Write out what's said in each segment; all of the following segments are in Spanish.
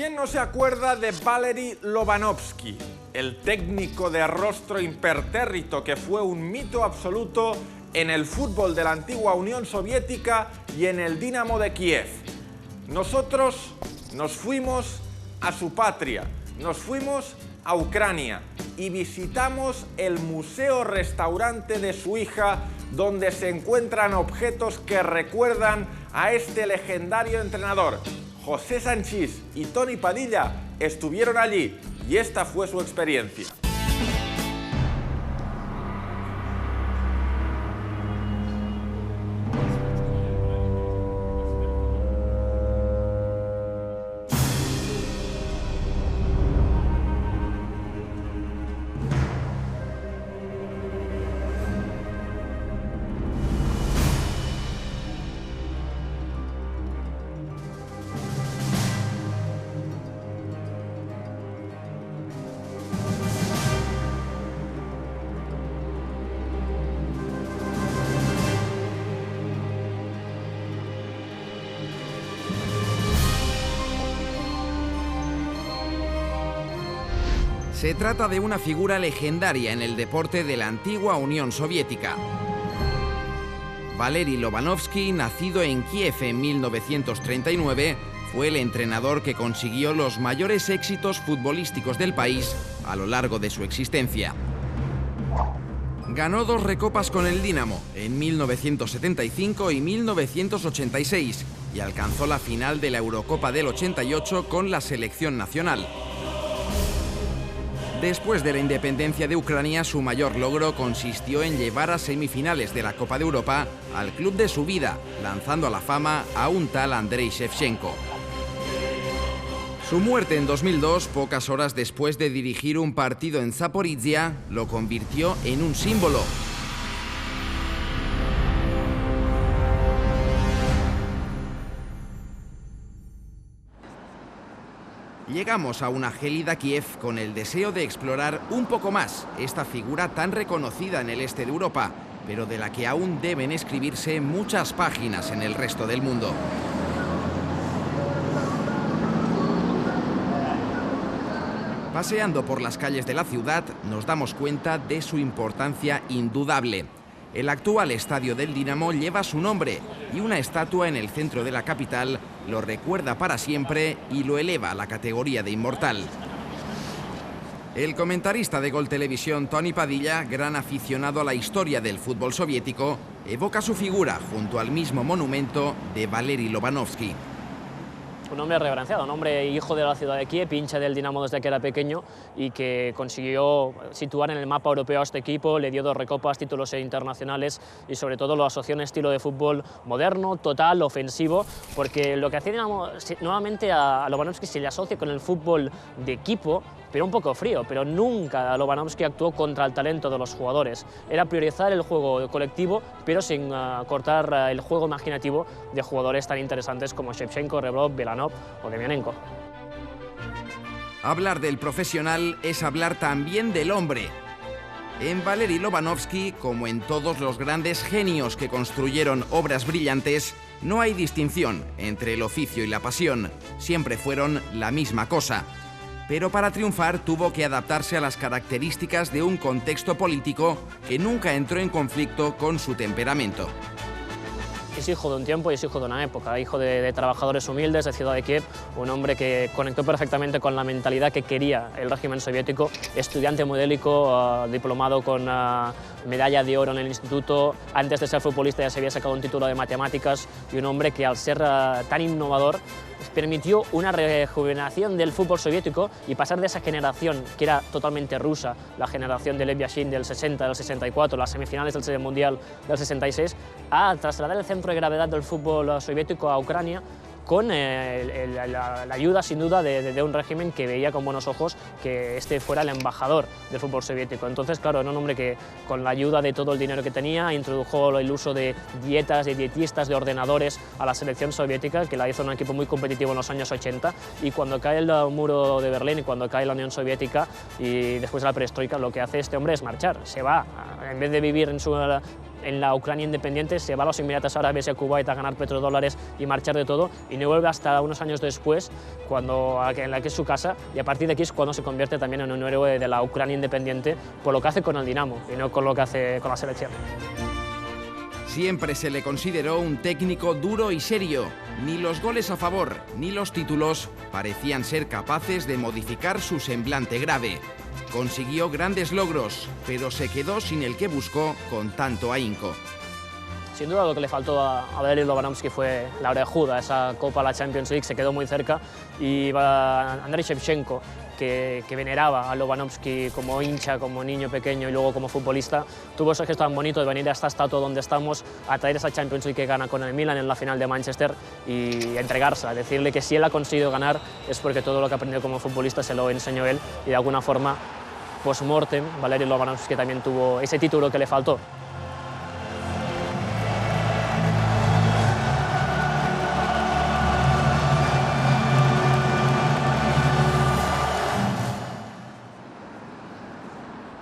¿Quién no se acuerda de Valery Lobanovsky, el técnico de rostro impertérrito que fue un mito absoluto en el fútbol de la antigua Unión Soviética y en el Dinamo de Kiev? Nosotros nos fuimos a su patria, nos fuimos a Ucrania y visitamos el museo-restaurante de su hija, donde se encuentran objetos que recuerdan a este legendario entrenador. José Sanchís y Toni Padilla estuvieron allí y esta fue su experiencia. Se trata de una figura legendaria en el deporte de la antigua Unión Soviética. Valery Lobanovsky, nacido en Kiev en 1939, fue el entrenador que consiguió los mayores éxitos futbolísticos del país a lo largo de su existencia. Ganó 2 recopas con el Dinamo en 1975 y 1986 y alcanzó la final de la Eurocopa del 88 con la selección nacional. Después de la independencia de Ucrania, su mayor logro consistió en llevar a semifinales de la Copa de Europa al club de su vida, lanzando a la fama a un tal Andrei Shevchenko. Su muerte en 2002, pocas horas después de dirigir un partido en Zaporizhia, lo convirtió en un símbolo. Llegamos a una gélida Kiev con el deseo de explorar un poco más esta figura tan reconocida en el este de Europa, pero de la que aún deben escribirse muchas páginas en el resto del mundo. Paseando por las calles de la ciudad, nos damos cuenta de su importancia indudable. El actual estadio del Dinamo lleva su nombre y una estatua en el centro de la capital lo recuerda para siempre y lo eleva a la categoría de inmortal. El comentarista de Gol Televisión, Toni Padilla, gran aficionado a la historia del fútbol soviético, evoca su figura junto al mismo monumento de Valery Lobanovsky. Un hombre reverenciado, un hombre hijo de la ciudad de Kiev, hincha del Dinamo desde que era pequeño y que consiguió situar en el mapa europeo a este equipo, le dio 2 recopas, títulos internacionales y sobre todo lo asoció a un estilo de fútbol moderno, total, ofensivo, porque lo que hacía Dinamo, nuevamente a Lobanovsky se le asocia con el fútbol de equipo, pero un poco frío, pero nunca Lobanovsky actuó contra el talento de los jugadores. Era priorizar el juego colectivo, pero sin cortar el juego imaginativo de jugadores tan interesantes como Shevchenko, Rebrov, Belanov o Demianenko. Hablar del profesional es hablar también del hombre. En Valery Lobanovsky, como en todos los grandes genios que construyeron obras brillantes, no hay distinción entre el oficio y la pasión. Siempre fueron la misma cosa. Pero para triunfar tuvo que adaptarse a las características de un contexto político que nunca entró en conflicto con su temperamento. Es hijo de un tiempo y es hijo de una época, hijo de trabajadores humildes de Ciudad de Kiev, un hombre que conectó perfectamente con la mentalidad que quería el régimen soviético, estudiante modélico, diplomado con medalla de oro en el instituto, antes de ser futbolista ya se había sacado un título de matemáticas y un hombre que al ser tan innovador permitió una rejuvenación del fútbol soviético y pasar de esa generación que era totalmente rusa, la generación de Lev Yashin del 60, del 64, las semifinales del Mundial del 66, a trasladar el centro de gravedad del fútbol soviético a Ucrania con la ayuda, sin duda, de un régimen que veía con buenos ojos que este fuera el embajador del fútbol soviético. Entonces, claro, era un hombre que, con la ayuda de todo el dinero que tenía, introdujo el uso de dietas, de dietistas, de ordenadores a la selección soviética, que la hizo un equipo muy competitivo en los años 80, y cuando cae el muro de Berlín y cuando cae la Unión Soviética y después de la perestroika, lo que hace este hombre es marchar, se va en vez de vivir en la Ucrania independiente, se va a los Emiratos Árabes y a Kuwait a ganar petrodólares y marchar de todo, y no vuelve hasta unos años después, en la que es su casa, y a partir de aquí es cuando se convierte también en un héroe de la Ucrania independiente por lo que hace con el Dinamo y no con lo que hace con la selección. Siempre se le consideró un técnico duro y serio. Ni los goles a favor ni los títulos parecían ser capaces de modificar su semblante grave. Consiguió grandes logros, pero se quedó sin el que buscó con tanto ahínco. Sin duda lo que le faltó a Valeri Lobanovsky fue la orejuda, esa Copa, la Champions League, se quedó muy cerca, y Andrei Shevchenko, que veneraba a Lobanovsky como hincha, como niño pequeño y luego como futbolista, tuvo ese gesto tan bonito de venir a esta estatua donde estamos a traer esa Champions League que gana con el Milan en la final de Manchester y entregarse, a decirle que si él ha conseguido ganar es porque todo lo que ha aprendido como futbolista se lo enseñó él, y de alguna forma, post-mortem, Valeri Lobanovsky también tuvo ese título que le faltó.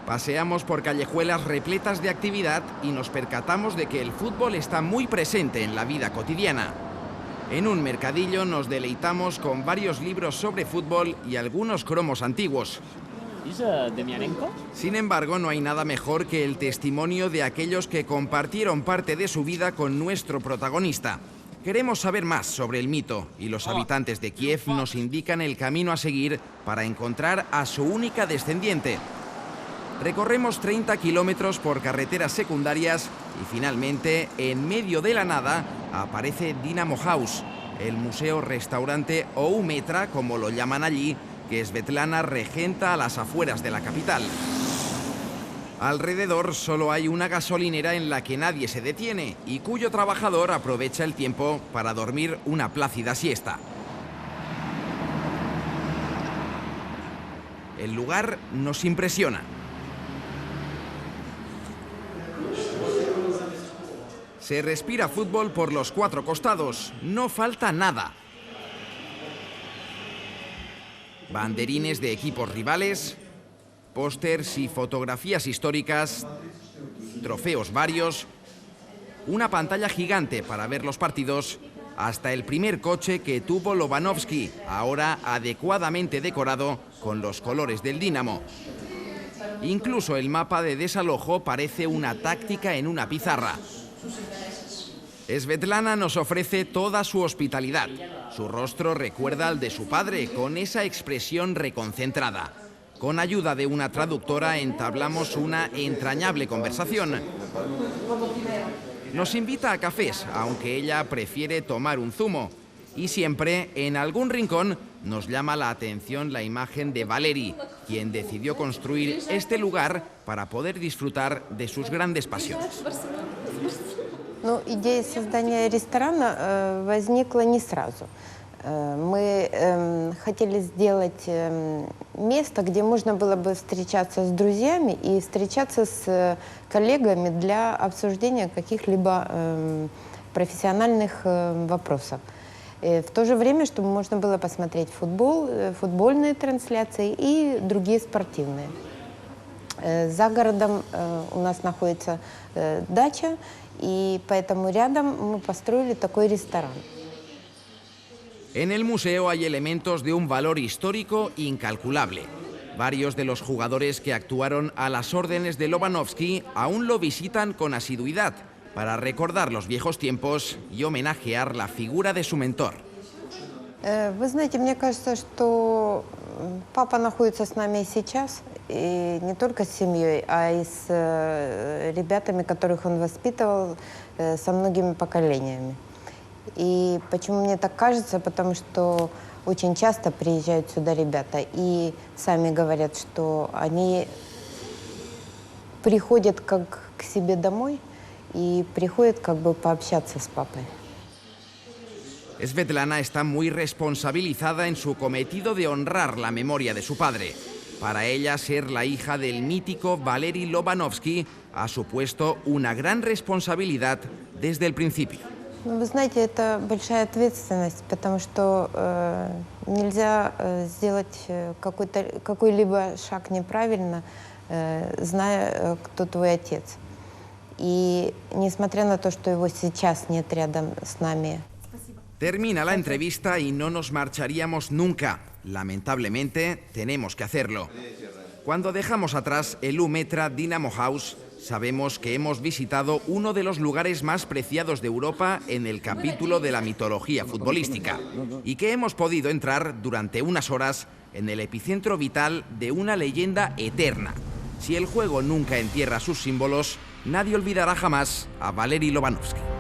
Paseamos por callejuelas repletas de actividad y nos percatamos de que el fútbol está muy presente en la vida cotidiana. En un mercadillo nos deleitamos con varios libros sobre fútbol y algunos cromos antiguos. ¿Es Demianenko? Sin embargo, no hay nada mejor que el testimonio de aquellos que compartieron parte de su vida con nuestro protagonista. Queremos saber más sobre el mito y los habitantes de Kiev nos indican el camino a seguir para encontrar a su única descendiente. Recorremos 30 kilómetros por carreteras secundarias y finalmente, en medio de la nada, aparece Dinamo House, el museo-restaurante o Umetra, como lo llaman allí, que Svetlana regenta a las afueras de la capital. Alrededor solo hay una gasolinera en la que nadie se detiene y cuyo trabajador aprovecha el tiempo para dormir una plácida siesta. El lugar nos impresiona. Se respira fútbol por los cuatro costados, no falta nada. Banderines de equipos rivales, pósters y fotografías históricas, trofeos varios, una pantalla gigante para ver los partidos, hasta el primer coche que tuvo Lobanovsky, ahora adecuadamente decorado con los colores del Dinamo. Incluso el mapa de desalojo parece una táctica en una pizarra. Svetlana nos ofrece toda su hospitalidad. Su rostro recuerda al de su padre, con esa expresión reconcentrada. Con ayuda de una traductora entablamos una entrañable conversación. Nos invita a cafés, aunque ella prefiere tomar un zumo. Y siempre, en algún rincón, nos llama la atención la imagen de Valeri, quien decidió construir este lugar para poder disfrutar de sus grandes pasiones. Ну, идея создания ресторана возникла не сразу. Мы хотели сделать место, где можно было бы встречаться с друзьями и встречаться с коллегами для обсуждения каких-либо профессиональных вопросов. В то же время, чтобы можно было посмотреть футбол, футбольные трансляции и другие спортивные. За городом у нас находится дача, y поэтому рядом мы построили такой ресторан. En el museo hay elementos de un valor histórico incalculable. Varios de los jugadores que actuaron a las órdenes de Lobanovsky aún lo visitan con asiduidad para recordar los viejos tiempos y homenajear la figura de su mentor. Вы знаете, мне кажется, что папа находится с нами и сейчас, и не только с семьей, а и с ребятами, которых он воспитывал, со многими поколениями. И почему мне так кажется? Потому что очень часто приезжают сюда ребята и сами говорят, что они приходят как к себе домой и приходят как бы пообщаться с папой. Svetlana está muy responsabilizada en su cometido de honrar la memoria de su padre. Para ella, ser la hija del mítico Valeri Lobanovsky ha supuesto una gran responsabilidad desde el principio. Вы знаете, это большая ответственность, потому что нельзя сделать какой-либо шаг неправильно, зная, кто твой отец. И несмотря на то, что его сейчас нет рядом с нами. Termina la entrevista y no nos marcharíamos nunca. Lamentablemente, tenemos que hacerlo. Cuando dejamos atrás el Umetra Dynamo House, sabemos que hemos visitado uno de los lugares más preciados de Europa en el capítulo de la mitología futbolística y que hemos podido entrar durante unas horas en el epicentro vital de una leyenda eterna. Si el juego nunca entierra sus símbolos, nadie olvidará jamás a Valeri Lobanovsky.